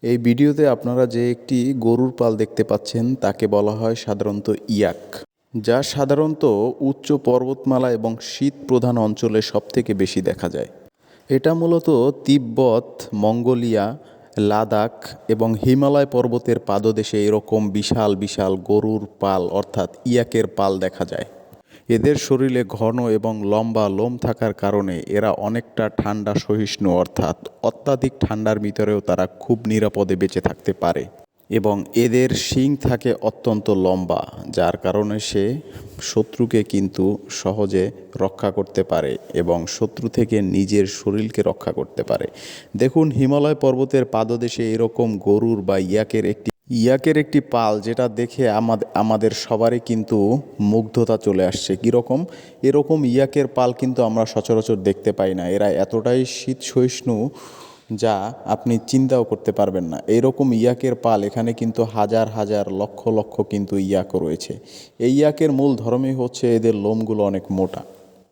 এই ভিডিওতে আপনারা যে একটি গরুর পাল দেখতে পাচ্ছেন তাকে বলা হয় সাধারণত ইয়াক, যা সাধারণত উচ্চ পর্বতমালা এবং শীত প্রধান অঞ্চলে সবথেকে বেশি দেখা যায়। এটা মূলত তিব্বত, মঙ্গোলিয়া, লাদাখ এবং হিমালয় পর্বতের পাদদেশে এরকম বিশাল বিশাল গরুর পাল অর্থাৎ ইয়াকের পাল দেখা যায়। এদের শরীরে ঘন এবং লম্বা লোম থাকার কারণে এরা অনেকটা ঠান্ডা সহিষ্ণু, অর্থাৎ অত্যাধিক ঠান্ডার ভিতরেও তারা খুব নিরাপদে বেঁচে থাকতে পারে। এবং এদের শিং থাকে অত্যন্ত লম্বা, যার কারণে সে শত্রুকে কিন্তু সহজে রক্ষা করতে পারে এবং শত্রু থেকে নিজের শরীরকে রক্ষা করতে পারে। দেখুন, হিমালয় পর্বতের পাদদেশে এরকম গরুর বা ইয়াকের একটি পাল, যেটা দেখে আমাদের সবারই কিন্তু মুগ্ধতা চলে আসছে। কীরকম? এরকম ইয়াকের পাল কিন্তু আমরা সচরাচর দেখতে পাই না। এরা এতটাই শীত সহিষ্ণু যা আপনি চিন্তাও করতে পারবেন না। এইরকম ইয়াকের পাল এখানে কিন্তু হাজার হাজার লক্ষ লক্ষ কিন্তু ইয়াক রয়েছে। এই ইয়াকের মূল ধর্মই হচ্ছে এদের লোমগুলো অনেক মোটা।